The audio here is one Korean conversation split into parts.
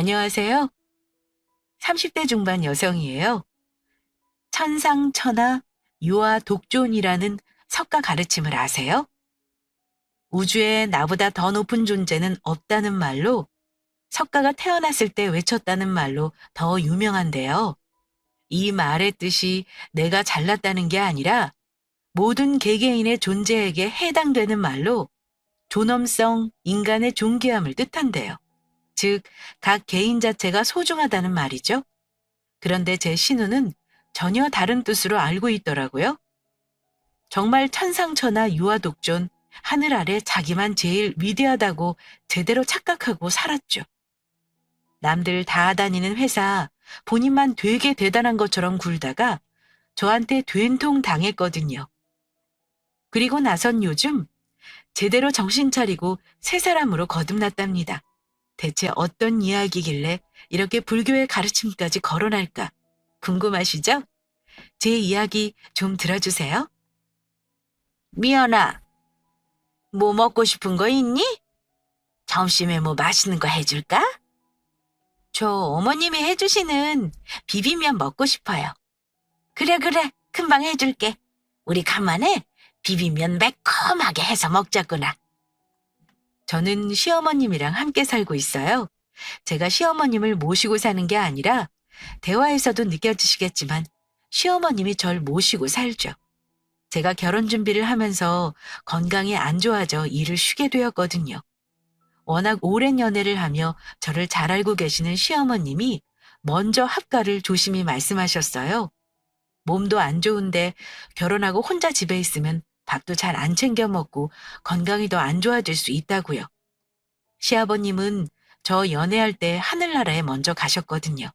안녕하세요. 30대 중반 여성이에요. 천상천하 유아 독존이라는 석가 가르침을 아세요? 우주에 나보다 더 높은 존재는 없다는 말로 석가가 태어났을 때 외쳤다는 말로 더 유명한데요. 이 말의 뜻이 내가 잘났다는 게 아니라 모든 개개인의 존재에게 해당되는 말로 존엄성, 인간의 존귀함을 뜻한대요. 즉, 각 개인 자체가 소중하다는 말이죠. 그런데 제 신우는 전혀 다른 뜻으로 알고 있더라고요. 정말 천상천하 유아독존, 하늘 아래 자기만 제일 위대하다고 제대로 착각하고 살았죠. 남들 다 다니는 회사, 본인만 되게 대단한 것처럼 굴다가 저한테 된통 당했거든요. 그리고 나선 요즘 제대로 정신 차리고 새 사람으로 거듭났답니다. 대체 어떤 이야기길래 이렇게 불교의 가르침까지 거론할까? 궁금하시죠? 제 이야기 좀 들어주세요. 미연아, 뭐 먹고 싶은 거 있니? 점심에 뭐 맛있는 거 해줄까? 저 어머님이 해주시는 비빔면 먹고 싶어요. 그래, 금방 해줄게. 우리 간만에 비빔면 매콤하게 해서 먹자꾸나. 저는 시어머님이랑 함께 살고 있어요. 제가 시어머님을 모시고 사는 게 아니라 대화에서도 느껴지시겠지만 시어머님이 절 모시고 살죠. 제가 결혼 준비를 하면서 건강이 안 좋아져 일을 쉬게 되었거든요. 워낙 오랜 연애를 하며 저를 잘 알고 계시는 시어머님이 먼저 합가를 조심히 말씀하셨어요. 몸도 안 좋은데 결혼하고 혼자 집에 있으면 밥도 잘 안 챙겨 먹고 건강이 더 안 좋아질 수 있다고요. 시아버님은 저 연애할 때 하늘나라에 먼저 가셨거든요.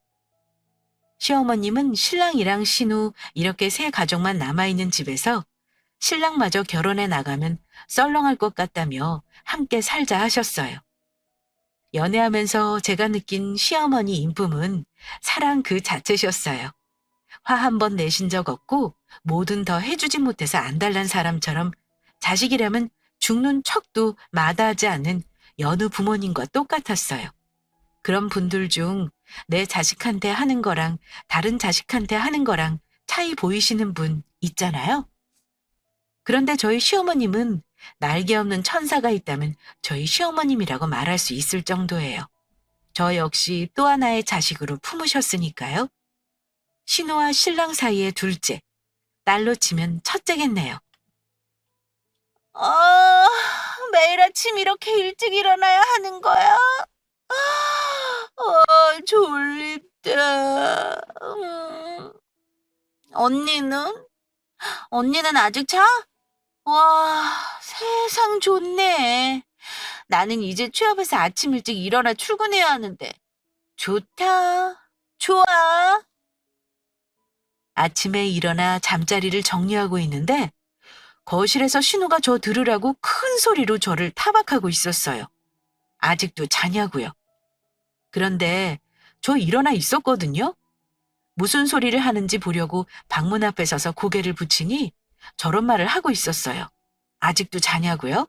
시어머님은 신랑이랑 신우 이렇게 세 가족만 남아있는 집에서 신랑마저 결혼해 나가면 썰렁할 것 같다며 함께 살자 하셨어요. 연애하면서 제가 느낀 시어머니 인품은 사랑 그 자체셨어요. 화 한 번 내신 적 없고 뭐든 더 해주지 못해서 안달난 사람처럼 자식이라면 죽는 척도 마다하지 않는 여느 부모님과 똑같았어요. 그런 분들 중 내 자식한테 하는 거랑 다른 자식한테 하는 거랑 차이 보이시는 분 있잖아요. 그런데 저희 시어머님은 날개 없는 천사가 있다면 저희 시어머님이라고 말할 수 있을 정도예요. 저 역시 또 하나의 자식으로 품으셨으니까요. 신우와 신랑 사이의 둘째, 딸로 치면 첫째겠네요. 매일 아침 이렇게 일찍 일어나야 하는 거야? 졸립다. 언니는? 언니는 아직 자? 와, 세상 좋네. 나는 이제 취업해서 아침 일찍 일어나 출근해야 하는데. 좋다. 좋아. 아침에 일어나 잠자리를 정리하고 있는데 거실에서 신우가 저 들으라고 큰 소리로 저를 타박하고 있었어요. 아직도 자냐고요. 그런데 저 일어나 있었거든요. 무슨 소리를 하는지 보려고 방문 앞에 서서 고개를 붙이니 저런 말을 하고 있었어요. 아직도 자냐고요?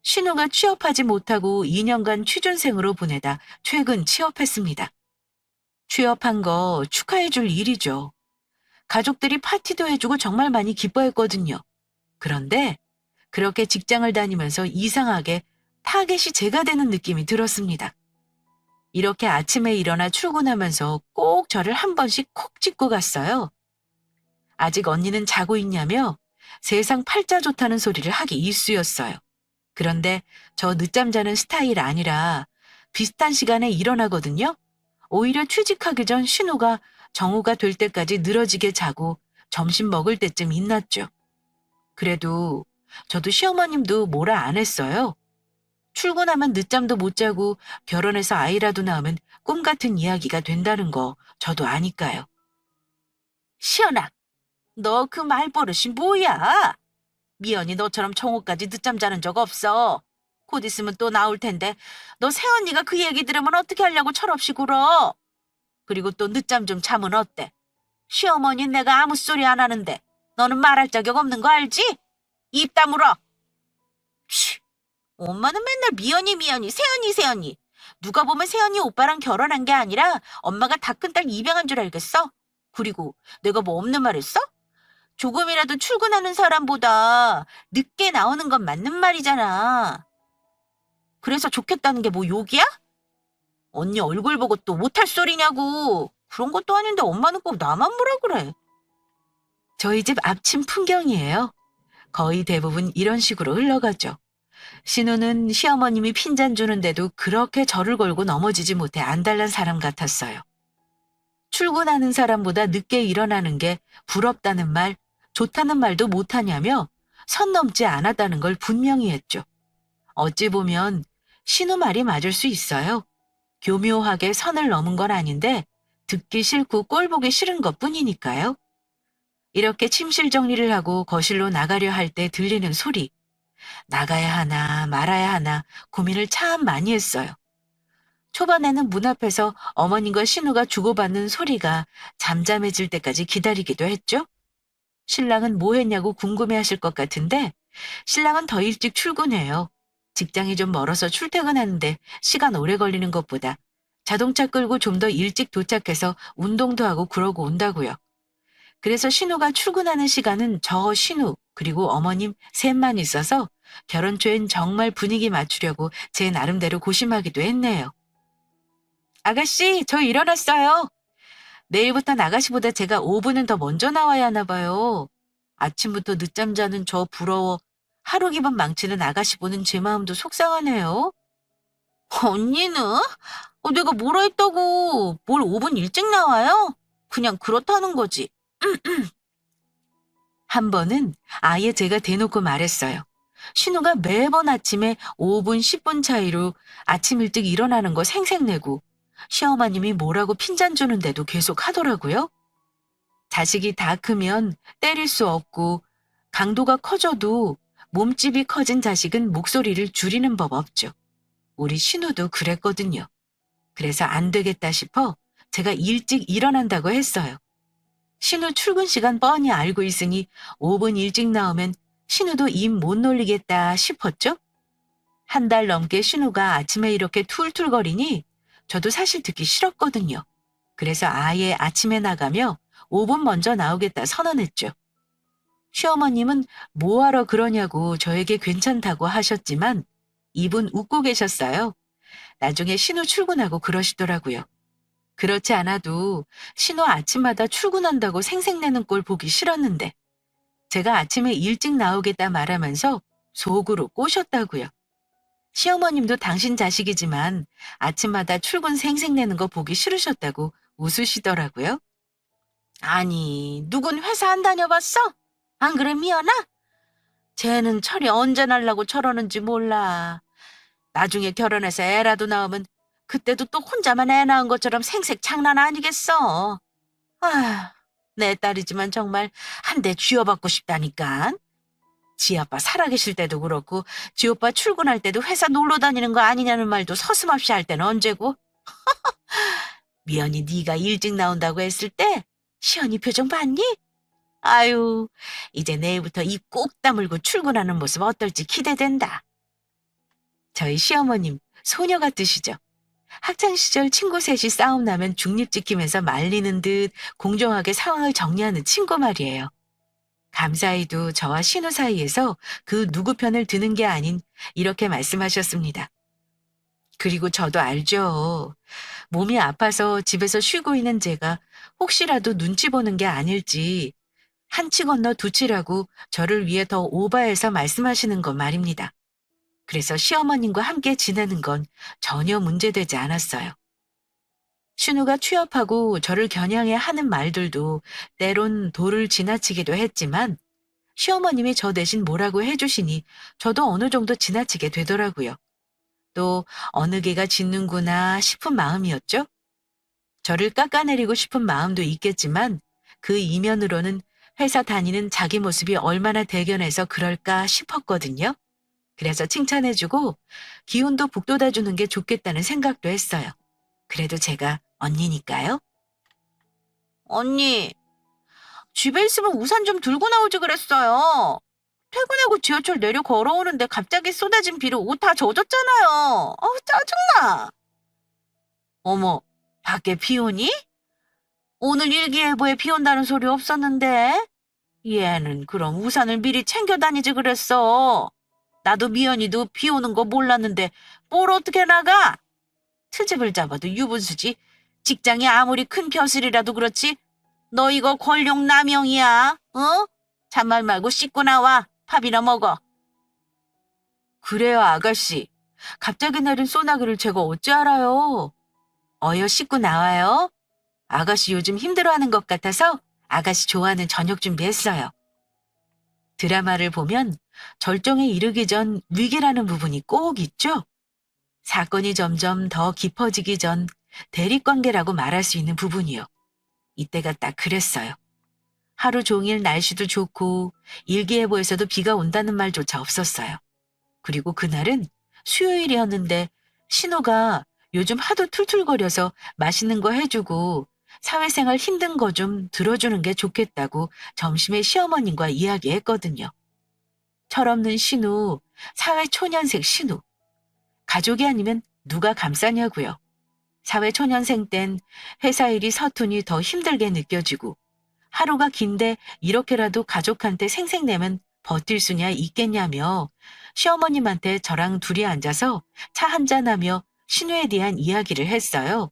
신우가 취업하지 못하고 2년간 취준생으로 보내다 최근 취업했습니다. 취업한 거 축하해줄 일이죠. 가족들이 파티도 해주고 정말 많이 기뻐했거든요. 그런데 그렇게 직장을 다니면서 이상하게 타겟이 제가 되는 느낌이 들었습니다. 이렇게 아침에 일어나 출근하면서 꼭 저를 한 번씩 콕 짚고 갔어요. 아직 언니는 자고 있냐며 세상 팔자 좋다는 소리를 하기 일쑤였어요. 그런데 저 늦잠 자는 스타일 아니라 비슷한 시간에 일어나거든요. 오히려 취직하기 전 신우가 정오가 될 때까지 늘어지게 자고 점심 먹을 때쯤 일어났죠. 그래도 저도 시어머님도 뭐라 안 했어요. 출근하면 늦잠도 못 자고 결혼해서 아이라도 낳으면 꿈 같은 이야기가 된다는 거 저도 아니까요. 시연아, 너 그 말버릇이 뭐야? 미연이 너처럼 정오까지 늦잠 자는 적 없어. 곧 있으면 또 나올 텐데 너 새언니가 그 얘기 들으면 어떻게 하려고 철없이 굴어. 그리고 또 늦잠 좀 자면 어때? 시어머니 내가 아무 소리 안 하는데 너는 말할 자격 없는 거 알지? 입 다물어. 치, 엄마는 맨날 미연이, 새언니. 누가 보면 세연이 오빠랑 결혼한 게 아니라 엄마가 다 큰 딸 입양한 줄 알겠어? 그리고 내가 뭐 없는 말 했어? 조금이라도 출근하는 사람보다 늦게 나오는 건 맞는 말이잖아. 그래서 좋겠다는 게 뭐 욕이야? 언니 얼굴 보고 또 못할 소리냐고. 그런 것도 아닌데 엄마는 꼭 나만 뭐라 그래. 저희 집 앞집 풍경이에요. 거의 대부분 이런 식으로 흘러가죠. 신우는 시어머님이 핀잔 주는데도 그렇게 절을 걸고 넘어지지 못해 안달난 사람 같았어요. 출근하는 사람보다 늦게 일어나는 게 부럽다는 말, 좋다는 말도 못하냐며 선 넘지 않았다는 걸 분명히 했죠. 어찌 보면 신우 말이 맞을 수 있어요. 교묘하게 선을 넘은 건 아닌데 듣기 싫고 꼴 보기 싫은 것뿐이니까요. 이렇게 침실 정리를 하고 거실로 나가려 할 때 들리는 소리. 나가야 하나 말아야 하나 고민을 참 많이 했어요. 초반에는 문 앞에서 어머님과 신우가 주고받는 소리가 잠잠해질 때까지 기다리기도 했죠. 신랑은 뭐 했냐고 궁금해하실 것 같은데 신랑은 더 일찍 출근해요. 직장이 좀 멀어서 출퇴근하는데 시간 오래 걸리는 것보다 자동차 끌고 좀 더 일찍 도착해서 운동도 하고 그러고 온다고요. 그래서 신우가 출근하는 시간은 저 신우 그리고 어머님 셋만 있어서 결혼 초엔 정말 분위기 맞추려고 제 나름대로 고심하기도 했네요. 아가씨, 저 일어났어요. 내일부터 아가씨보다 제가 5분은 더 먼저 나와야 하나 봐요. 아침부터 늦잠 자는 저 부러워. 하루 기분 망치는 아가씨 보는 제 마음도 속상하네요. 언니는? 내가 뭐라 했다고. 뭘 5분 일찍 나와요? 그냥 그렇다는 거지. 한 번은 아예 제가 대놓고 말했어요. 신우가 매번 아침에 5분, 10분 차이로 아침 일찍 일어나는 거 생색내고 시어머님이 뭐라고 핀잔 주는데도 계속 하더라고요. 자식이 다 크면 때릴 수 없고 강도가 커져도 몸집이 커진 자식은 목소리를 줄이는 법 없죠. 우리 신우도 그랬거든요. 그래서 안 되겠다 싶어 제가 일찍 일어난다고 했어요. 신우 출근 시간 뻔히 알고 있으니 5분 일찍 나오면 신우도 입 못 놀리겠다 싶었죠. 한 달 넘게 신우가 아침에 이렇게 툴툴거리니 저도 사실 듣기 싫었거든요. 그래서 아예 아침에 나가며 5분 먼저 나오겠다 선언했죠. 시어머님은 뭐하러 그러냐고 저에게 괜찮다고 하셨지만 입은 웃고 계셨어요. 나중에 신우 출근하고 그러시더라고요. 그렇지 않아도 신우 아침마다 출근한다고 생색내는 꼴 보기 싫었는데 제가 아침에 일찍 나오겠다 말하면서 속으로 꼬셨다고요. 시어머님도 당신 자식이지만 아침마다 출근 생색내는 거 보기 싫으셨다고 웃으시더라고요. 아니, 누군 회사 안 다녀봤어? 안 그래 미연아? 쟤는 철이 언제 날라고 저러는지 몰라. 나중에 결혼해서 애라도 낳으면 그때도 또 혼자만 애 낳은 것처럼 생색 장난 아니겠어. 아, 내 딸이지만 정말 한 대 쥐어받고 싶다니까. 지 아빠 살아계실 때도 그렇고 지 오빠 출근할 때도 회사 놀러 다니는 거 아니냐는 말도 서슴없이 할 때는 언제고? 미연이 네가 일찍 나온다고 했을 때 시연이 표정 봤니? 아유, 이제 내일부터 입 꼭 다물고 출근하는 모습 어떨지 기대된다. 저희 시어머님 소녀 같으시죠? 학창시절 친구 셋이 싸움 나면 중립 지키면서 말리는 듯 공정하게 상황을 정리하는 친구 말이에요. 감사히도 저와 신우 사이에서 그 누구 편을 드는 게 아닌 이렇게 말씀하셨습니다. 그리고 저도 알죠. 몸이 아파서 집에서 쉬고 있는 제가 혹시라도 눈치 보는 게 아닐지 한 치 건너 두 치라고 저를 위해 더 오바해서 말씀하시는 건 말입니다. 그래서 시어머님과 함께 지내는 건 전혀 문제되지 않았어요. 신우가 취업하고 저를 겨냥해 하는 말들도 때론 도를 지나치기도 했지만 시어머님이 저 대신 뭐라고 해주시니 저도 어느 정도 지나치게 되더라고요. 또 어느 개가 짖는구나 싶은 마음이었죠. 저를 깎아내리고 싶은 마음도 있겠지만 그 이면으로는 회사 다니는 자기 모습이 얼마나 대견해서 그럴까 싶었거든요. 그래서 칭찬해주고 기운도 북돋아주는 게 좋겠다는 생각도 했어요. 그래도 제가 언니니까요. 언니, 집에 있으면 우산 좀 들고 나오지 그랬어요. 퇴근하고 지하철 내려 걸어오는데 갑자기 쏟아진 비로 옷 다 젖었잖아요. 짜증나. 어머, 밖에 비 오니? 오늘 일기예보에 비 온다는 소리 없었는데? 얘는 그럼 우산을 미리 챙겨 다니지 그랬어. 나도 미연이도 비 오는 거 몰랐는데 뭘 어떻게 나가? 트집을 잡아도 유분수지. 직장이 아무리 큰 벼슬이라도 그렇지. 너 이거 권력 남용이야. 어? 잔말 말고 씻고 나와. 밥이나 먹어. 그래요, 아가씨. 갑자기 내린 소나기를 제가 어찌 알아요? 어여 씻고 나와요. 아가씨 요즘 힘들어하는 것 같아서 아가씨 좋아하는 저녁 준비했어요. 드라마를 보면 절정에 이르기 전 위기라는 부분이 꼭 있죠? 사건이 점점 더 깊어지기 전 대립관계라고 말할 수 있는 부분이요. 이때가 딱 그랬어요. 하루 종일 날씨도 좋고 일기예보에서도 비가 온다는 말조차 없었어요. 그리고 그날은 수요일이었는데 신호가 요즘 하도 툴툴거려서 맛있는 거 해주고 사회생활 힘든 거 좀 들어주는 게 좋겠다고 점심에 시어머님과 이야기했거든요. 철없는 신우, 사회초년생 신우. 가족이 아니면 누가 감싸냐고요. 사회초년생 땐 회사 일이 서툰이 더 힘들게 느껴지고 하루가 긴데 이렇게라도 가족한테 생색내면 버틸 수냐 있겠냐며 시어머님한테 저랑 둘이 앉아서 차 한잔하며 신우에 대한 이야기를 했어요.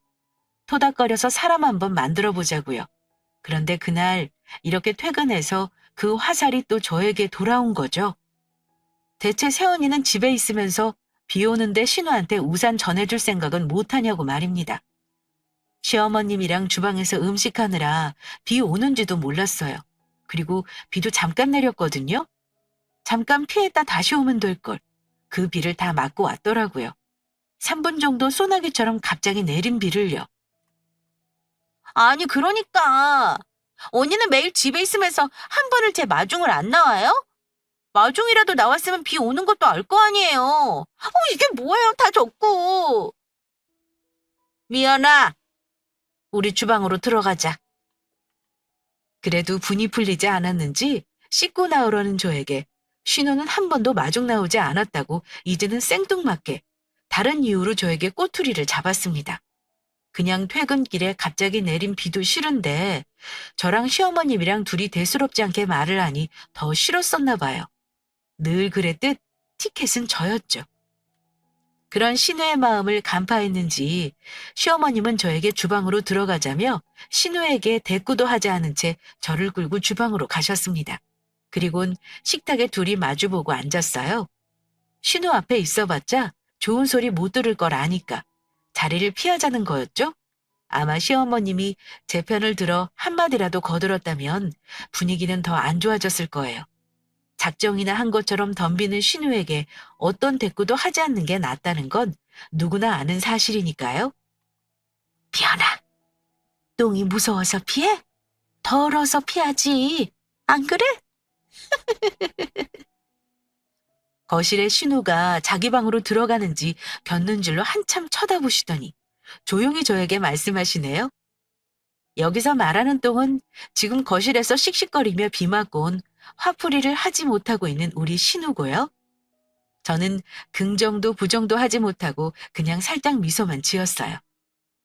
토닥거려서 사람 한번 만들어 보자고요. 그런데 그날 이렇게 퇴근해서 그 화살이 또 저에게 돌아온 거죠. 대체 세연이는 집에 있으면서 비 오는데 신우한테 우산 전해줄 생각은 못하냐고 말입니다. 시어머님이랑 주방에서 음식하느라 비 오는지도 몰랐어요. 그리고 비도 잠깐 내렸거든요. 잠깐 피했다 다시 오면 될걸. 그 비를 다 맞고 왔더라고요. 3분 정도 소나기처럼 갑자기 내린 비를요. 아니 그러니까 언니는 매일 집에 있으면서 한 번을 제 마중을 안 나와요? 마중이라도 나왔으면 비 오는 것도 알 거 아니에요. 이게 뭐예요 다 적고. 미연아, 우리 주방으로 들어가자. 그래도 분이 풀리지 않았는지 씻고 나오려는 저에게 신호는 한 번도 마중 나오지 않았다고 이제는 생뚱맞게 다른 이유로 저에게 꼬투리를 잡았습니다. 그냥 퇴근길에 갑자기 내린 비도 싫은데 저랑 시어머님이랑 둘이 대수롭지 않게 말을 하니 더 싫었었나 봐요. 늘 그랬듯 티켓은 저였죠. 그런 신우의 마음을 간파했는지 시어머님은 저에게 주방으로 들어가자며 신우에게 대꾸도 하지 않은 채 저를 끌고 주방으로 가셨습니다. 그리곤 식탁에 둘이 마주보고 앉았어요. 신우 앞에 있어봤자 좋은 소리 못 들을 걸 아니까 자리를 피하자는 거였죠? 아마 시어머님이 제 편을 들어 한마디라도 거들었다면 분위기는 더 안 좋아졌을 거예요. 작정이나 한 것처럼 덤비는 신우에게 어떤 대꾸도 하지 않는 게 낫다는 건 누구나 아는 사실이니까요. 미연아, 똥이 무서워서 피해? 더러워서 피하지. 안 그래? 거실에 신우가 자기 방으로 들어가는지 곁눈 질로 한참 쳐다보시더니 조용히 저에게 말씀하시네요. 여기서 말하는 똥은 지금 거실에서 씩씩거리며 비 맞고 온 화풀이를 하지 못하고 있는 우리 신우고요. 저는 긍정도 부정도 하지 못하고 그냥 살짝 미소만 지었어요.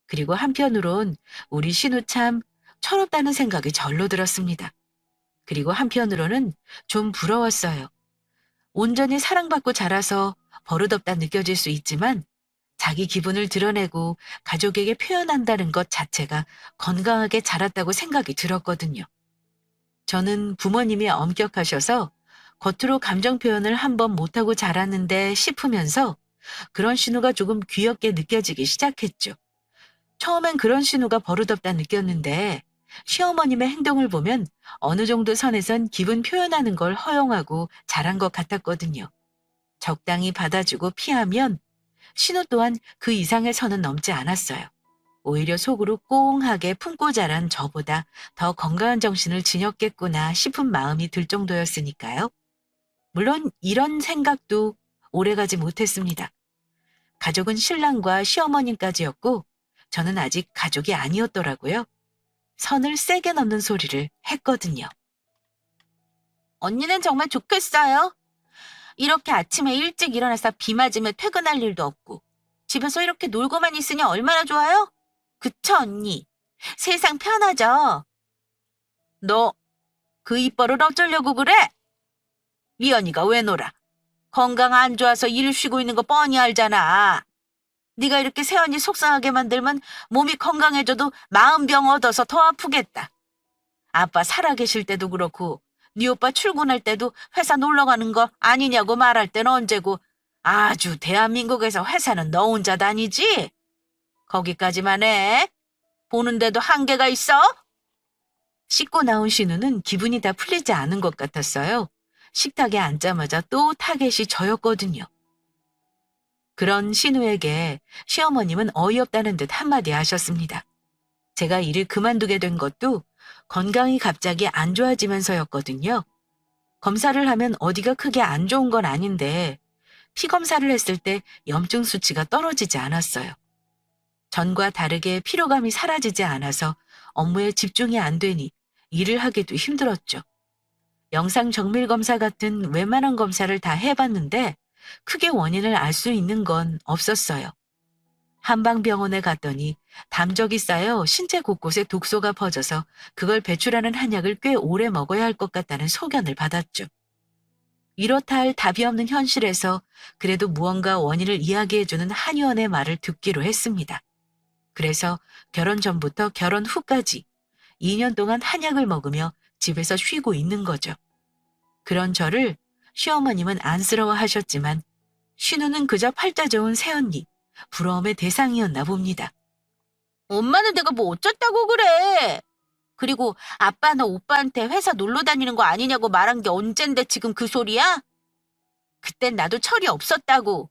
그리고 한편으론 우리 신우 참 철없다는 생각이 절로 들었습니다. 그리고 한편으로는 좀 부러웠어요. 온전히 사랑받고 자라서 버릇없다 느껴질 수 있지만 자기 기분을 드러내고 가족에게 표현한다는 것 자체가 건강하게 자랐다고 생각이 들었거든요. 저는 부모님이 엄격하셔서 겉으로 감정 표현을 한번 못하고 자랐는데 싶으면서 그런 신우가 조금 귀엽게 느껴지기 시작했죠. 처음엔 그런 신우가 버릇없다 느꼈는데 시어머님의 행동을 보면 어느 정도 선에선 기분 표현하는 걸 허용하고 자란 것 같았거든요. 적당히 받아주고 피하면 신우 또한 그 이상의 선은 넘지 않았어요. 오히려 속으로 꽁하게 품고 자란 저보다 더 건강한 정신을 지녔겠구나 싶은 마음이 들 정도였으니까요. 물론 이런 생각도 오래가지 못했습니다. 가족은 신랑과 시어머님까지였고 저는 아직 가족이 아니었더라고요. 선을 세게 넘는 소리를 했거든요. 언니는 정말 좋겠어요. 이렇게 아침에 일찍 일어나서 비 맞으며 퇴근할 일도 없고 집에서 이렇게 놀고만 있으니 얼마나 좋아요? 그쵸, 언니? 세상 편하죠? 너 그 입버릇 어쩌려고 그래? 미연이가 왜 놀아? 건강 안 좋아서 일 쉬고 있는 거 뻔히 알잖아. 네가 이렇게 세연이 속상하게 만들면 몸이 건강해져도 마음병 얻어서 더 아프겠다. 아빠 살아계실 때도 그렇고 네 오빠 출근할 때도 회사 놀러 가는 거 아니냐고 말할 땐 언제고 아주 대한민국에서 회사는 너 혼자 다니지? 거기까지만 해. 보는데도 한계가 있어? 씻고 나온 신우는 기분이 다 풀리지 않은 것 같았어요. 식탁에 앉자마자 또 타겟이 저였거든요. 그런 신우에게 시어머님은 어이없다는 듯 한마디 하셨습니다. 제가 일을 그만두게 된 것도 건강이 갑자기 안 좋아지면서였거든요. 검사를 하면 어디가 크게 안 좋은 건 아닌데 피 검사를 했을 때 염증 수치가 떨어지지 않았어요. 전과 다르게 피로감이 사라지지 않아서 업무에 집중이 안 되니 일을 하기도 힘들었죠. 영상 정밀 검사 같은 웬만한 검사를 다 해봤는데 크게 원인을 알 수 있는 건 없었어요. 한방병원에 갔더니 담적이 쌓여 신체 곳곳에 독소가 퍼져서 그걸 배출하는 한약을 꽤 오래 먹어야 할 것 같다는 소견을 받았죠. 이렇다 할 답이 없는 현실에서 그래도 무언가 원인을 이야기해주는 한의원의 말을 듣기로 했습니다. 그래서 결혼 전부터 결혼 후까지 2년 동안 한약을 먹으며 집에서 쉬고 있는 거죠. 그런 저를 시어머님은 안쓰러워하셨지만 신우는 그저 팔자 좋은 새언니, 부러움의 대상이었나 봅니다. 엄마는 내가 뭐 어쩌다고 그래. 그리고 아빠 너 오빠한테 회사 놀러 다니는 거 아니냐고 말한 게 언젠데 지금 그 소리야? 그땐 나도 철이 없었다고.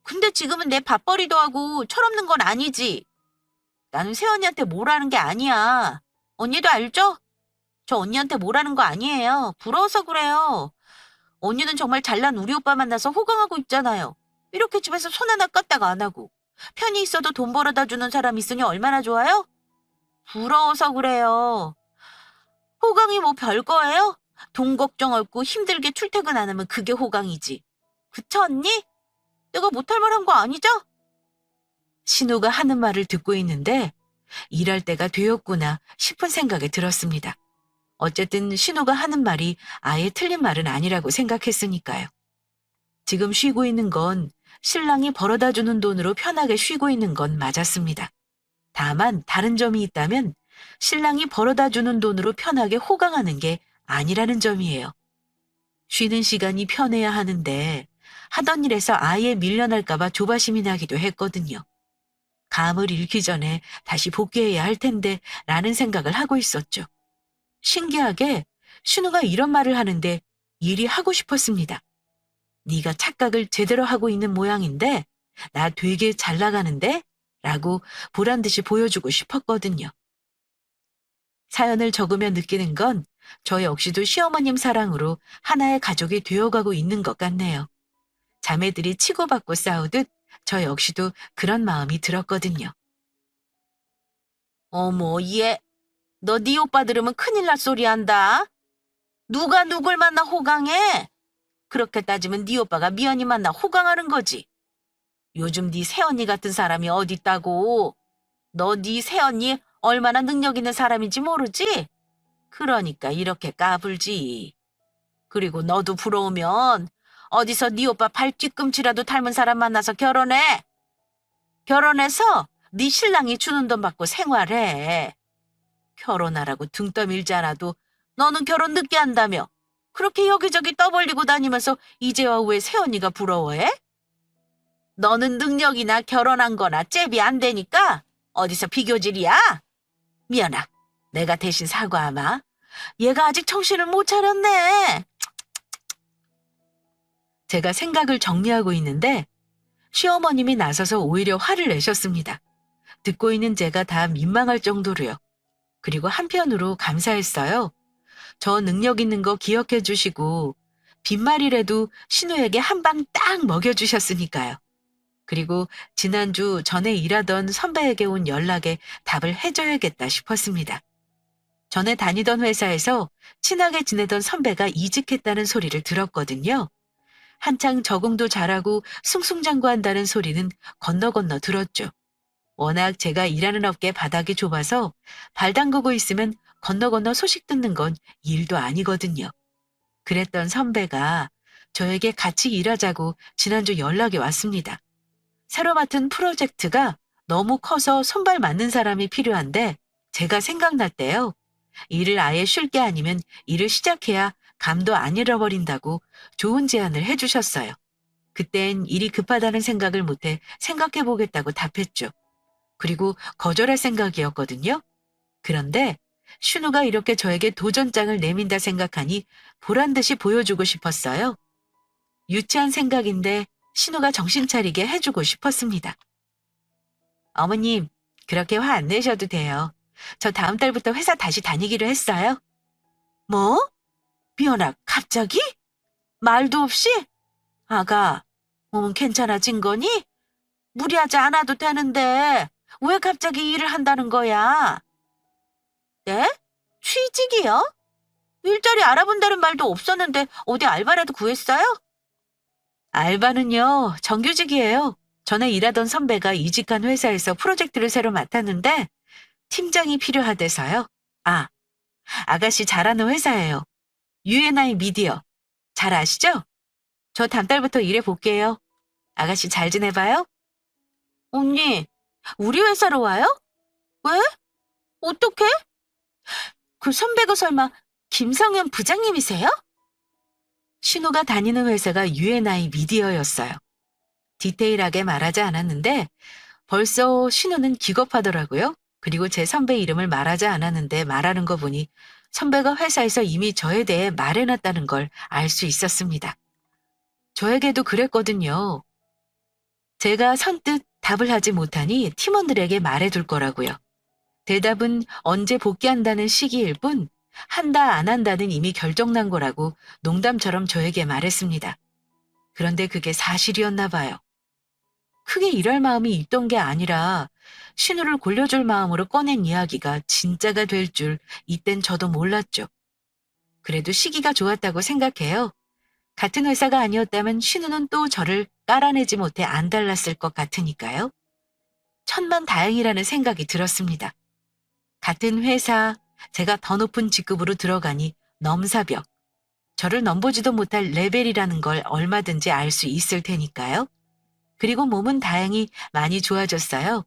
근데 지금은 내 밥벌이도 하고 철없는 건 아니지. 나는 새언니한테 뭐라는 게 아니야. 언니도 알죠? 저 언니한테 뭐라는 거 아니에요. 부러워서 그래요. 언니는 정말 잘난 우리 오빠 만나서 호강하고 있잖아요. 이렇게 집에서 손 하나 껐다가 안 하고. 편히 있어도 돈 벌어다 주는 사람 있으니 얼마나 좋아요? 부러워서 그래요. 호강이 뭐 별거예요? 돈 걱정 없고 힘들게 출퇴근 안 하면 그게 호강이지. 그쵸, 언니? 내가 못할 만한 거 아니죠? 신우가 하는 말을 듣고 있는데 일할 때가 되었구나 싶은 생각이 들었습니다. 어쨌든 신우가 하는 말이 아예 틀린 말은 아니라고 생각했으니까요. 지금 쉬고 있는 건 신랑이 벌어다 주는 돈으로 편하게 쉬고 있는 건 맞았습니다. 다만 다른 점이 있다면 신랑이 벌어다 주는 돈으로 편하게 호강하는 게 아니라는 점이에요. 쉬는 시간이 편해야 하는데 하던 일에서 아예 밀려날까봐 조바심이 나기도 했거든요. 감을 잃기 전에 다시 복귀해야 할 텐데 라는 생각을 하고 있었죠. 신기하게 신우가 이런 말을 하는데 일이 하고 싶었습니다. 네가 착각을 제대로 하고 있는 모양인데 나 되게 잘 나가는데? 라고 보란듯이 보여주고 싶었거든요. 사연을 적으며 느끼는 건 저 역시도 시어머님 사랑으로 하나의 가족이 되어가고 있는 것 같네요. 자매들이 치고받고 싸우듯 저 역시도 그런 마음이 들었거든요. 어머, 얘, 너 네 오빠 들으면 큰일 날 소리 한다. 누가 누굴 만나 호강해? 그렇게 따지면 네 오빠가 미연이 만나 호강하는 거지. 요즘 네 새언니 같은 사람이 어딨다고. 너 네 새언니 얼마나 능력 있는 사람인지 모르지? 그러니까 이렇게 까불지. 그리고 너도 부러우면 어디서 네 오빠 발 뒤꿈치라도 닮은 사람 만나서 결혼해. 결혼해서 네 신랑이 주는 돈 받고 생활해. 결혼하라고 등 떠밀지 않아도 너는 결혼 늦게 한다며. 그렇게 여기저기 떠벌리고 다니면서 이제와 왜 새언니가 부러워해? 너는 능력이나 결혼한 거나 잽이 안 되니까 어디서 비교질이야? 미안아, 내가 대신 사과하마. 얘가 아직 정신을 못 차렸네. 제가 생각을 정리하고 있는데 시어머님이 나서서 오히려 화를 내셨습니다. 듣고 있는 제가 다 민망할 정도로요. 그리고 한편으로 감사했어요. 저 능력 있는 거 기억해 주시고 빈말이라도 신우에게 한 방 딱 먹여주셨으니까요. 그리고 지난주 전에 일하던 선배에게 온 연락에 답을 해줘야겠다 싶었습니다. 전에 다니던 회사에서 친하게 지내던 선배가 이직했다는 소리를 들었거든요. 한창 적응도 잘하고 승승장구한다는 소리는 건너 들었죠. 워낙 제가 일하는 업계 바닥이 좁아서 발 담그고 있으면 건너 소식 듣는 건 일도 아니거든요. 그랬던 선배가 저에게 같이 일하자고 지난주 연락이 왔습니다. 새로 맡은 프로젝트가 너무 커서 손발 맞는 사람이 필요한데 제가 생각났대요. 일을 아예 쉴 게 아니면 일을 시작해야 감도 안 잃어버린다고 좋은 제안을 해주셨어요. 그땐 일이 급하다는 생각을 못해 생각해보겠다고 답했죠. 그리고 거절할 생각이었거든요. 그런데 신우가 이렇게 저에게 도전장을 내민다 생각하니 보란 듯이 보여주고 싶었어요. 유치한 생각인데 신우가 정신 차리게 해주고 싶었습니다. 어머님, 그렇게 화 안 내셔도 돼요. 저 다음 달부터 회사 다시 다니기로 했어요. 뭐? 미연아, 갑자기? 말도 없이? 아가, 몸은 괜찮아진 거니? 무리하지 않아도 되는데 왜 갑자기 일을 한다는 거야? 네? 취직이요? 일자리 알아본다는 말도 없었는데 어디 알바라도 구했어요? 알바는요, 정규직이에요. 전에 일하던 선배가 이직한 회사에서 프로젝트를 새로 맡았는데 팀장이 필요하대서요. 아, 아가씨 잘하는 회사예요. UNI 미디어. 잘 아시죠? 저 다음 달부터 일해 볼게요. 아가씨 잘 지내봐요? 언니, 우리 회사로 와요? 왜? 어떻게? 그 선배가 설마 김성현 부장님이세요? 신우가 다니는 회사가 UNI 미디어였어요. 디테일하게 말하지 않았는데 벌써 신우는 기겁하더라고요. 그리고 제 선배 이름을 말하지 않았는데 말하는 거 보니 선배가 회사에서 이미 저에 대해 말해놨다는 걸 알 수 있었습니다. 저에게도 그랬거든요. 제가 선뜻 답을 하지 못하니 팀원들에게 말해둘 거라고요. 대답은 언제 복귀한다는 시기일 뿐 한다 안 한다는 이미 결정난 거라고 농담처럼 저에게 말했습니다. 그런데 그게 사실이었나 봐요. 크게 일할 마음이 있던 게 아니라 신우를 골려줄 마음으로 꺼낸 이야기가 진짜가 될 줄 이땐 저도 몰랐죠. 그래도 시기가 좋았다고 생각해요. 같은 회사가 아니었다면 신우는 또 저를 깔아내지 못해 안 달랐을 것 같으니까요. 천만다행이라는 생각이 들었습니다. 같은 회사, 제가 더 높은 직급으로 들어가니 넘사벽. 저를 넘보지도 못할 레벨이라는 걸 얼마든지 알 수 있을 테니까요. 그리고 몸은 다행히 많이 좋아졌어요.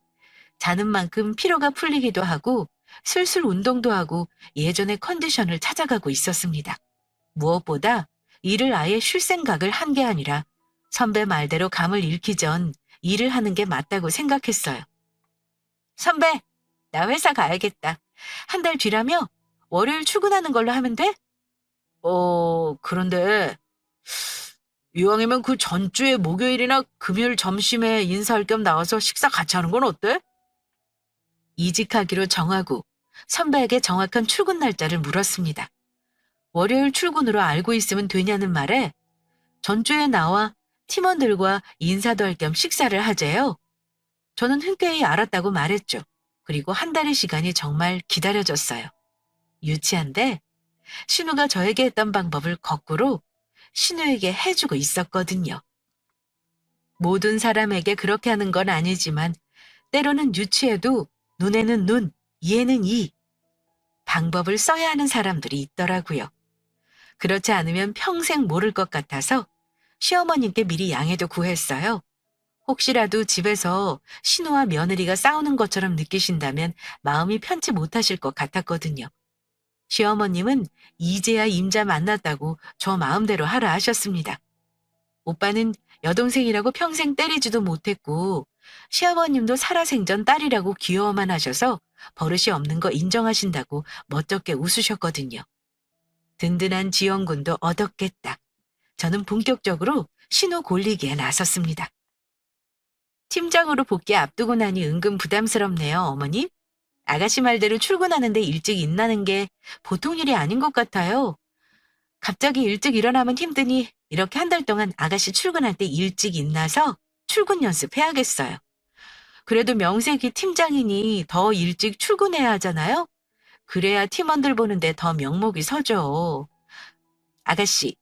자는 만큼 피로가 풀리기도 하고 슬슬 운동도 하고 예전의 컨디션을 찾아가고 있었습니다. 무엇보다 일을 아예 쉴 생각을 한 게 아니라 선배 말대로 감을 잃기 전 일을 하는 게 맞다고 생각했어요. 선배, 나 회사 가야겠다. 한 달 뒤라며 월요일 출근하는 걸로 하면 돼? 그런데 이왕이면 그 전주에 목요일이나 금요일 점심에 인사할 겸 나와서 식사 같이 하는 건 어때? 이직하기로 정하고 선배에게 정확한 출근 날짜를 물었습니다. 월요일 출근으로 알고 있으면 되냐는 말에 전주에 나와 팀원들과 인사도 할 겸 식사를 하재요. 저는 흔쾌히 알았다고 말했죠. 그리고 한 달의 시간이 정말 기다려졌어요. 유치한데 신우가 저에게 했던 방법을 거꾸로 신우에게 해주고 있었거든요. 모든 사람에게 그렇게 하는 건 아니지만 때로는 유치해도 눈에는 눈, 이에는 이. 방법을 써야 하는 사람들이 있더라고요. 그렇지 않으면 평생 모를 것 같아서 시어머님께 미리 양해도 구했어요. 혹시라도 집에서 신우와 며느리가 싸우는 것처럼 느끼신다면 마음이 편치 못하실 것 같았거든요. 시어머님은 이제야 임자 만났다고 저 마음대로 하라 하셨습니다. 오빠는 여동생이라고 평생 때리지도 못했고 시아버님도 살아생전 딸이라고 귀여워만 하셔서 버릇이 없는 거 인정하신다고 멋쩍게 웃으셨거든요. 든든한 지원군도 얻었겠다. 저는 본격적으로 신우 골리기에 나섰습니다. 팀장으로 복귀 앞두고 나니 은근 부담스럽네요, 어머님. 아가씨 말대로 출근하는데 일찍 일어나는 게 보통 일이 아닌 것 같아요. 갑자기 일찍 일어나면 힘드니 이렇게 한 달 동안 아가씨 출근할 때 일찍 일어나서 출근 연습해야겠어요. 그래도 명색이 팀장이니 더 일찍 출근해야 하잖아요. 그래야 팀원들 보는데 더 명목이 서죠. 아가씨,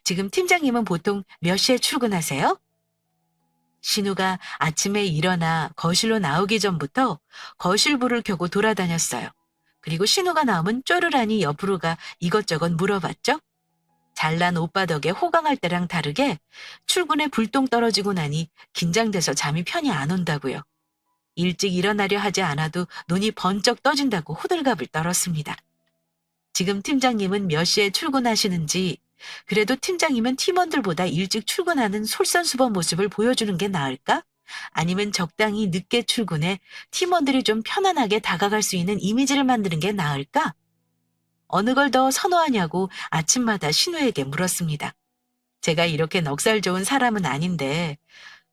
지금 팀장님은 보통 몇 시에 출근하세요? 신우가 아침에 일어나 거실로 나오기 전부터 거실불을 켜고 돌아다녔어요. 그리고 신우가 나오면 쪼르라니 옆으로 가 이것저것 물어봤죠. 잘난 오빠 덕에 호강할 때랑 다르게 출근에 불똥 떨어지고 나니 긴장돼서 잠이 편히 안 온다고요. 일찍 일어나려 하지 않아도 눈이 번쩍 떠진다고 호들갑을 떨었습니다. 지금 팀장님은 몇 시에 출근하시는지, 그래도 팀장님은 팀원들보다 일찍 출근하는 솔선수범 모습을 보여주는 게 나을까? 아니면 적당히 늦게 출근해 팀원들이 좀 편안하게 다가갈 수 있는 이미지를 만드는 게 나을까? 어느 걸 더 선호하냐고 아침마다 신우에게 물었습니다. 제가 이렇게 넉살 좋은 사람은 아닌데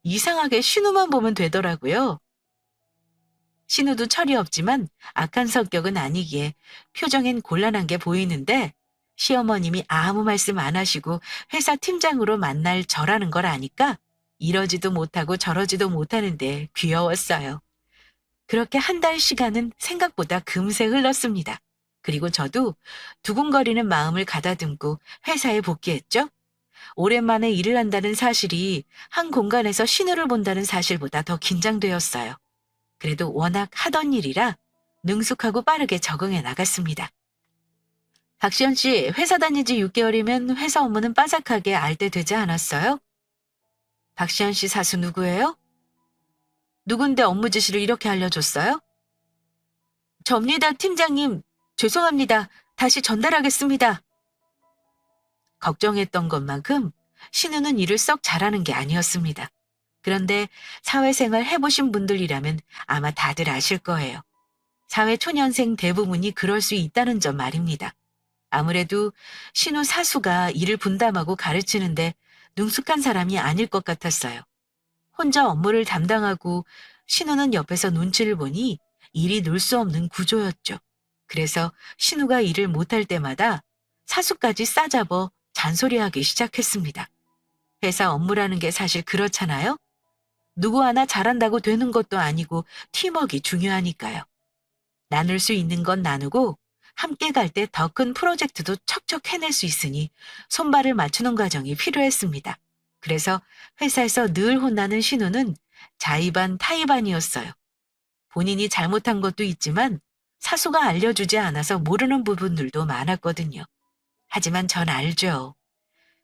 이상하게 신우만 보면 되더라고요. 신우도 철이 없지만 악한 성격은 아니기에 표정엔 곤란한 게 보이는데 시어머님이 아무 말씀 안 하시고 회사 팀장으로 만날 저라는 걸 아니까 이러지도 못하고 저러지도 못하는데 귀여웠어요. 그렇게 한 달 시간은 생각보다 금세 흘렀습니다. 그리고 저도 두근거리는 마음을 가다듬고 회사에 복귀했죠. 오랜만에 일을 한다는 사실이 한 공간에서 신호를 본다는 사실보다 더 긴장되었어요. 그래도 워낙 하던 일이라 능숙하고 빠르게 적응해 나갔습니다. 박시연 씨, 회사 다닌 지 6개월이면 회사 업무는 빠삭하게 알 때 되지 않았어요? 박시연 씨 사수 누구예요? 누군데 업무 지시를 이렇게 알려줬어요? 접니다, 팀장님. 죄송합니다. 다시 전달하겠습니다. 걱정했던 것만큼 신우는 일을 썩 잘하는 게 아니었습니다. 그런데 사회생활 해보신 분들이라면 아마 다들 아실 거예요. 사회 초년생 대부분이 그럴 수 있다는 점 말입니다. 아무래도 신우 사수가 일을 분담하고 가르치는데 능숙한 사람이 아닐 것 같았어요. 혼자 업무를 담당하고 신우는 옆에서 눈치를 보니 일이 놀 수 없는 구조였죠. 그래서 신우가 일을 못할 때마다 사수까지 싸잡아 잔소리하기 시작했습니다. 회사 업무라는 게 사실 그렇잖아요. 누구 하나 잘한다고 되는 것도 아니고 팀워크가 중요하니까요. 나눌 수 있는 건 나누고 함께 갈 때 더 큰 프로젝트도 척척 해낼 수 있으니 손발을 맞추는 과정이 필요했습니다. 그래서 회사에서 늘 혼나는 신우는 자의반 타의반이었어요. 본인이 잘못한 것도 있지만 사수가 알려주지 않아서 모르는 부분들도 많았거든요. 하지만 전 알죠.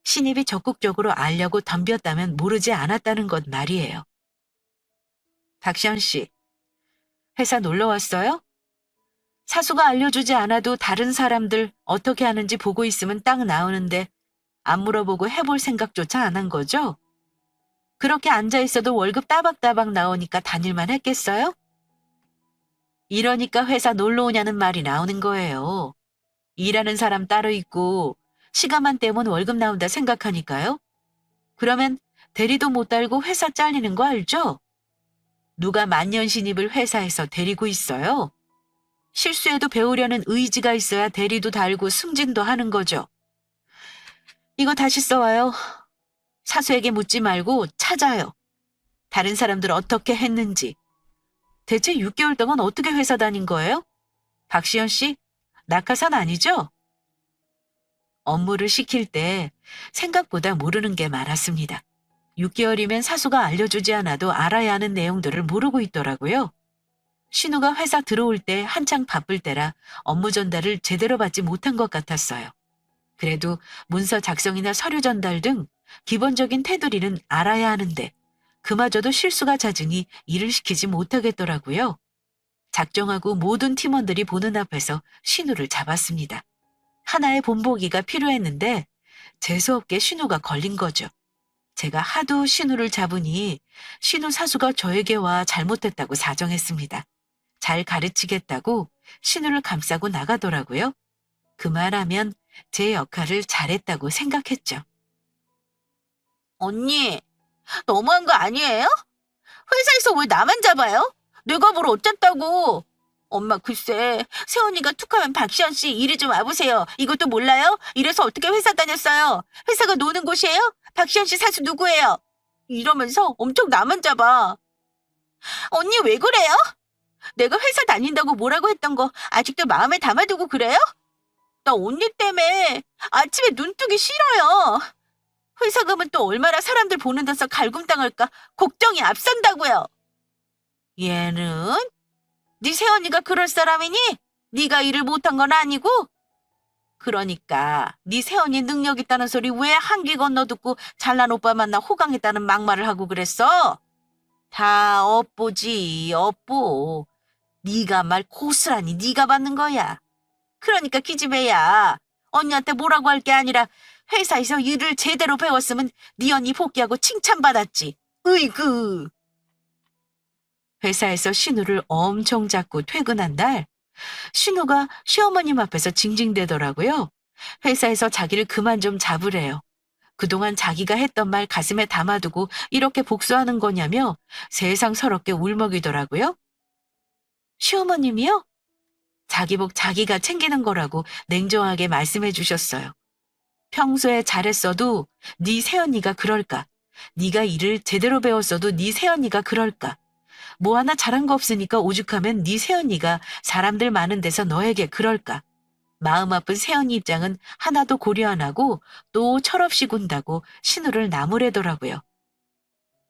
신입이 적극적으로 알려고 덤볐다면 모르지 않았다는 것 말이에요. 박시연 씨, 회사 놀러 왔어요? 사수가 알려주지 않아도 다른 사람들 어떻게 하는지 보고 있으면 딱 나오는데 안 물어보고 해볼 생각조차 안 한 거죠? 그렇게 앉아있어도 월급 따박따박 나오니까 다닐만 했겠어요? 이러니까 회사 놀러 오냐는 말이 나오는 거예요. 일하는 사람 따로 있고 시간만 떼면 월급 나온다 생각하니까요. 그러면 대리도 못 달고 회사 잘리는 거 알죠? 누가 만년 신입을 회사에서 데리고 있어요? 실수해도 배우려는 의지가 있어야 대리도 달고 승진도 하는 거죠. 이거 다시 써와요. 사수에게 묻지 말고 찾아요. 다른 사람들 어떻게 했는지. 대체 6개월 동안 어떻게 회사 다닌 거예요? 박시연 씨, 낙하산 아니죠? 업무를 시킬 때 생각보다 모르는 게 많았습니다. 6개월이면 사수가 알려주지 않아도 알아야 하는 내용들을 모르고 있더라고요. 신우가 회사 들어올 때 한창 바쁠 때라 업무 전달을 제대로 받지 못한 것 같았어요. 그래도 문서 작성이나 서류 전달 등 기본적인 테두리는 알아야 하는데 그마저도 실수가 잦으니 일을 시키지 못하겠더라고요. 작정하고 모든 팀원들이 보는 앞에서 신우를 잡았습니다. 하나의 본보기가 필요했는데 재수없게 신우가 걸린 거죠. 제가 하도 신우를 잡으니 신우 사수가 저에게 와 잘못했다고 사정했습니다. 잘 가르치겠다고 신우를 감싸고 나가더라고요. 그말하면 제 역할을 잘했다고 생각했죠. 언니, 너무한 거 아니에요? 회사에서 왜 나만 잡아요? 내가 뭘 어쨌다고? 엄마 글쎄, 새언니가 툭하면 박시연 씨 이리 좀 와보세요. 이것도 몰라요? 이래서 어떻게 회사 다녔어요? 회사가 노는 곳이에요? 박시연 씨 사수 누구예요? 이러면서 엄청 나만 잡아. 언니 왜 그래요? 내가 회사 다닌다고 뭐라고 했던 거 아직도 마음에 담아두고 그래요? 나 언니 때문에 아침에 눈 뜨기 싫어요. 회사 가면 또 얼마나 사람들 보는 데서 갈굼당할까 걱정이 앞선다고요. 얘는? 네 새언니가 그럴 사람이니? 네가 일을 못한 건 아니고? 그러니까 네 새언니 능력 있다는 소리 왜 한기 건너 듣고 잘난 오빠 만나 호강했다는 막말을 하고 그랬어? 다 업보지, 업보. 네가 말 고스란히 네가 받는 거야. 그러니까 기집애야. 언니한테 뭐라고 할 게 아니라 회사에서 일을 제대로 배웠으면 네 언니 복귀하고 칭찬받았지. 으이그. 회사에서 신우를 엄청 잡고 퇴근한 날, 신우가 시어머님 앞에서 징징대더라고요. 회사에서 자기를 그만 좀 잡으래요. 그동안 자기가 했던 말 가슴에 담아두고 이렇게 복수하는 거냐며 세상 서럽게 울먹이더라고요. 시어머님이요? 자기 복 자기가 챙기는 거라고 냉정하게 말씀해 주셨어요. 평소에 잘했어도 네 새언니가 그럴까? 네가 일을 제대로 배웠어도 네 새언니가 그럴까? 뭐 하나 잘한 거 없으니까 오죽하면 네 새언니가 사람들 많은 데서 너에게 그럴까? 마음 아픈 새언니 입장은 하나도 고려 안 하고 또 철없이 군다고 신우를 나무래더라고요.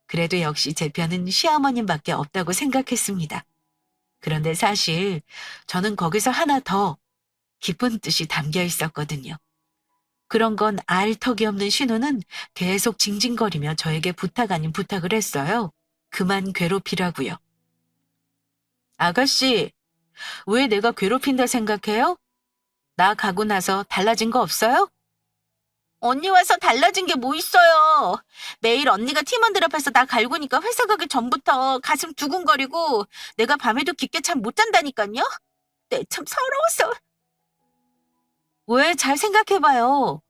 그래도 역시 제 편은 시어머님밖에 없다고 생각했습니다. 그런데 사실 저는 거기서 하나 더 깊은 뜻이 담겨 있었거든요. 그런 건 알 턱이 없는 신우는 계속 징징거리며 저에게 부탁 아닌 부탁을 했어요. 그만 괴롭히라고요. 아가씨, 왜 내가 괴롭힌다 생각해요? 나 가고 나서 달라진 거 없어요? 언니 와서 달라진 게 뭐 있어요. 매일 언니가 팀원들 앞에서 나 갈구니까 회사 가기 전부터 가슴 두근거리고 내가 밤에도 깊게 잠 못 잔다니까요. 내 참 서러워서. 왜 잘 생각해봐요.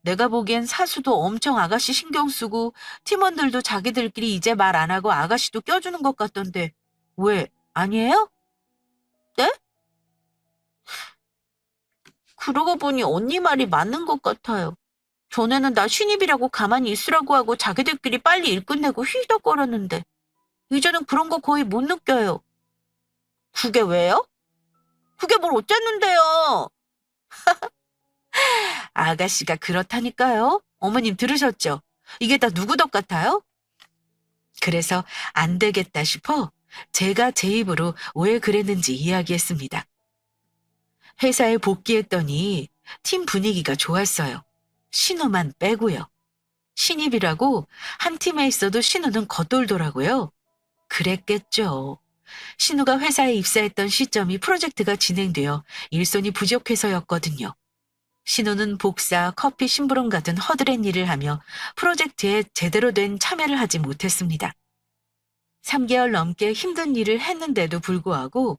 내가 보기엔 사수도 엄청 아가씨 신경 쓰고 팀원들도 자기들끼리 이제 말 안 하고 아가씨도 껴주는 것 같던데 왜 아니에요? 네? 그러고 보니 언니 말이 맞는 것 같아요. 전에는 나 신입이라고 가만히 있으라고 하고 자기들끼리 빨리 일 끝내고 휘덕거렸는데 이제는 그런 거 거의 못 느껴요. 그게 왜요? 그게 뭘 어쨌는데요? 아가씨가 그렇다니까요. 어머님 들으셨죠? 이게 다 누구 덕 같아요? 그래서 안 되겠다 싶어 제가 제 입으로 왜 그랬는지 이야기했습니다. 회사에 복귀했더니 팀 분위기가 좋았어요. 신우만 빼고요. 신입이라고 한 팀에 있어도 신우는 겉돌더라고요. 그랬겠죠. 신우가 회사에 입사했던 시점이 프로젝트가 진행되어 일손이 부족해서였거든요. 신우는 복사, 커피 심부름 같은 허드렛 일을 하며 프로젝트에 제대로 된 참여를 하지 못했습니다. 3개월 넘게 힘든 일을 했는데도 불구하고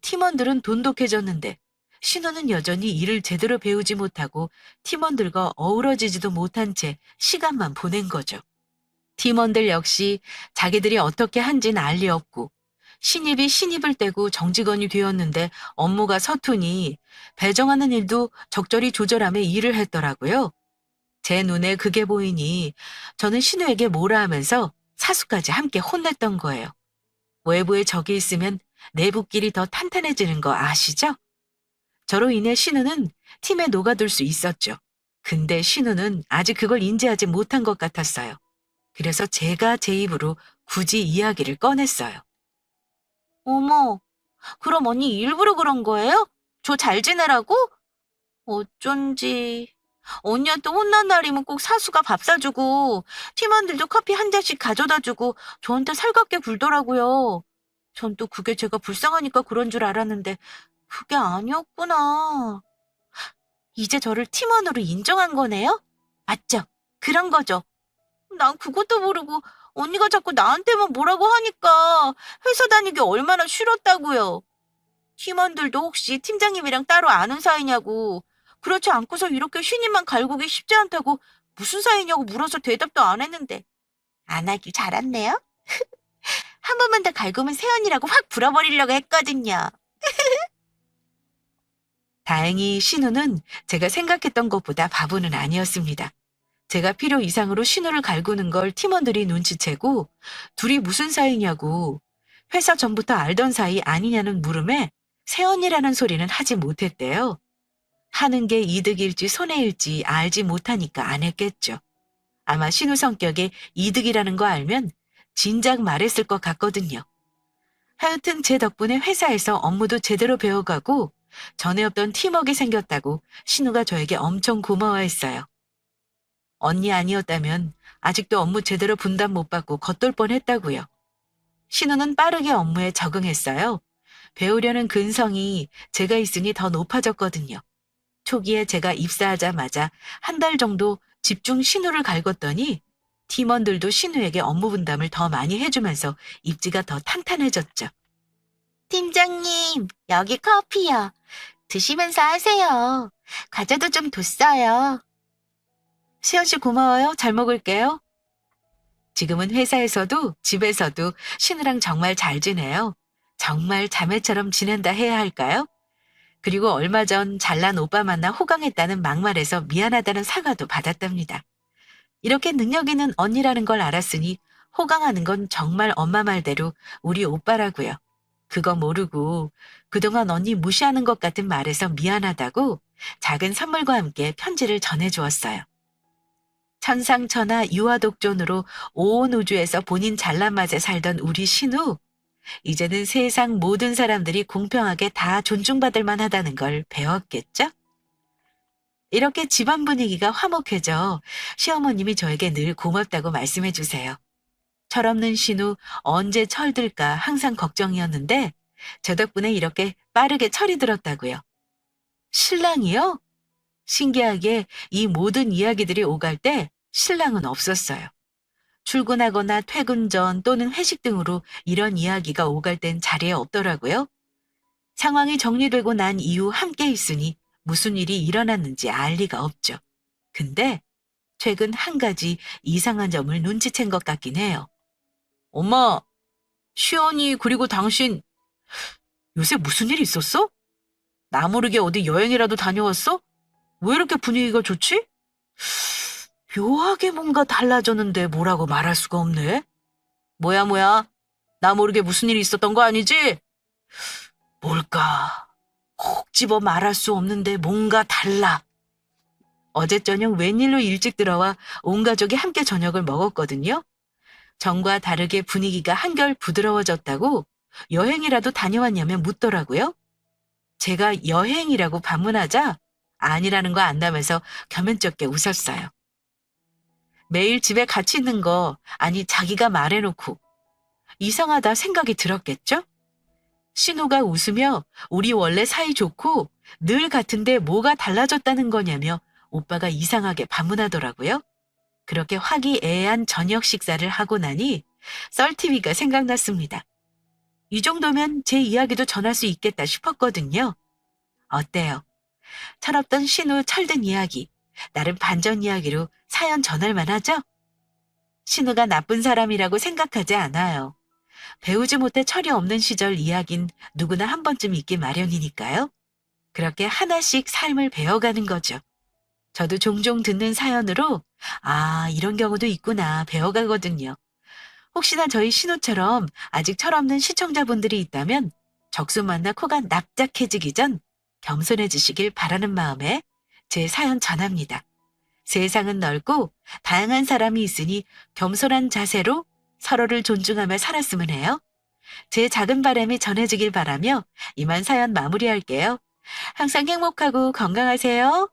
팀원들은 돈독해졌는데 신우는 여전히 일을 제대로 배우지 못하고 팀원들과 어우러지지도 못한 채 시간만 보낸 거죠. 팀원들 역시 자기들이 어떻게 한진 알 리 없고 신입이 신입을 떼고 정직원이 되었는데 업무가 서투니 배정하는 일도 적절히 조절하며 일을 했더라고요. 제 눈에 그게 보이니 저는 신우에게 뭐라 하면서 사수까지 함께 혼냈던 거예요. 외부에 적이 있으면 내부끼리 더 탄탄해지는 거 아시죠? 저로 인해 신우는 팀에 녹아들 수 있었죠. 근데 신우는 아직 그걸 인지하지 못한 것 같았어요. 그래서 제가 제 입으로 굳이 이야기를 꺼냈어요. 어머, 그럼 언니 일부러 그런 거예요? 저 잘 지내라고? 어쩐지. 언니한테 혼난 날이면 꼭 사수가 밥 사주고 팀원들도 커피 한 잔씩 가져다 주고 저한테 살갑게 굴더라고요. 전 또 그게 제가 불쌍하니까 그런 줄 알았는데 그게 아니었구나. 이제 저를 팀원으로 인정한 거네요? 맞죠? 그런 거죠. 난 그것도 모르고 언니가 자꾸 나한테만 뭐라고 하니까 회사 다니기 얼마나 싫었다고요. 팀원들도 혹시 팀장님이랑 따로 아는 사이냐고. 그렇지 않고서 이렇게 신임만 갈구기 쉽지 않다고 무슨 사이냐고 물어서 대답도 안 했는데. 안 하길 잘했네요. 한 번만 더 갈구면 세연이라고 확 불어버리려고 했거든요. 다행히 신우는 제가 생각했던 것보다 바보는 아니었습니다. 제가 필요 이상으로 신우를 갈구는 걸 팀원들이 눈치채고 둘이 무슨 사이냐고 회사 전부터 알던 사이 아니냐는 물음에 세연이라는 소리는 하지 못했대요. 하는 게 이득일지 손해일지 알지 못하니까 안 했겠죠. 아마 신우 성격에 이득이라는 거 알면 진작 말했을 것 같거든요. 하여튼 제 덕분에 회사에서 업무도 제대로 배워가고 전에 없던 팀워크가 생겼다고 신우가 저에게 엄청 고마워했어요. 언니 아니었다면 아직도 업무 제대로 분담 못 받고 겉돌 뻔했다고요. 신우는 빠르게 업무에 적응했어요. 배우려는 근성이 제가 있으니 더 높아졌거든요. 초기에 제가 입사하자마자 한 달 정도 집중 신우를 갈궜더니 팀원들도 신우에게 업무 분담을 더 많이 해주면서 입지가 더 탄탄해졌죠. 팀장님, 여기 커피요. 드시면서 하세요. 과자도 좀 뒀어요. 시연 씨 고마워요. 잘 먹을게요. 지금은 회사에서도 집에서도 신우랑 정말 잘 지내요. 정말 자매처럼 지낸다 해야 할까요? 그리고 얼마 전 잘난 오빠 만나 호강했다는 막말에서 미안하다는 사과도 받았답니다. 이렇게 능력 있는 언니라는 걸 알았으니 호강하는 건 정말 엄마 말대로 우리 오빠라고요. 그거 모르고 그동안 언니 무시하는 것 같은 말에서 미안하다고 작은 선물과 함께 편지를 전해주었어요. 천상천하 유아독존으로 온 우주에서 본인 잘난 맛에 살던 우리 신우. 이제는 세상 모든 사람들이 공평하게 다 존중받을 만하다는 걸 배웠겠죠? 이렇게 집안 분위기가 화목해져 시어머님이 저에게 늘 고맙다고 말씀해 주세요. 철없는 신우 언제 철들까 항상 걱정이었는데 저 덕분에 이렇게 빠르게 철이 들었다고요. 신랑이요? 신기하게 이 모든 이야기들이 오갈 때 신랑은 없었어요. 출근하거나 퇴근 전 또는 회식 등으로 이런 이야기가 오갈 땐 자리에 없더라고요. 상황이 정리되고 난 이후 함께 있으니 무슨 일이 일어났는지 알 리가 없죠. 근데 최근 한 가지 이상한 점을 눈치챈 것 같긴 해요. 엄마, 시연이 그리고 당신 요새 무슨 일 있었어? 나 모르게 어디 여행이라도 다녀왔어? 왜 이렇게 분위기가 좋지? 묘하게 뭔가 달라졌는데 뭐라고 말할 수가 없네. 뭐야. 나 모르게 무슨 일이 있었던 거 아니지? 뭘까? 콕 집어 말할 수 없는데 뭔가 달라. 어제 저녁 웬일로 일찍 들어와 온 가족이 함께 저녁을 먹었거든요. 전과 다르게 분위기가 한결 부드러워졌다고 여행이라도 다녀왔냐면 묻더라고요. 제가 여행이라고 반문하자 아니라는 거 안다면서 겸연쩍게 웃었어요. 매일 집에 같이 있는 거 아니 자기가 말해놓고 이상하다 생각이 들었겠죠? 신우가 웃으며 우리 원래 사이 좋고 늘 같은데 뭐가 달라졌다는 거냐며 오빠가 이상하게 반문하더라고요. 그렇게 화기애애한 저녁 식사를 하고 나니 썰TV가 생각났습니다. 이 정도면 제 이야기도 전할 수 있겠다 싶었거든요. 어때요? 철없던 신우 철든 이야기, 나름 반전 이야기로 사연 전할 만하죠? 신우가 나쁜 사람이라고 생각하지 않아요. 배우지 못해 철이 없는 시절 이야긴 누구나 한 번쯤 있기 마련이니까요. 그렇게 하나씩 삶을 배워가는 거죠. 저도 종종 듣는 사연으로 아, 이런 경우도 있구나 배워가거든요. 혹시나 저희 신우처럼 아직 철없는 시청자분들이 있다면 적수 만나 코가 납작해지기 전 겸손해지시길 바라는 마음에 제 사연 전합니다. 세상은 넓고 다양한 사람이 있으니 겸손한 자세로 서로를 존중하며 살았으면 해요. 제 작은 바람이 전해지길 바라며 이만 사연 마무리할게요. 항상 행복하고 건강하세요.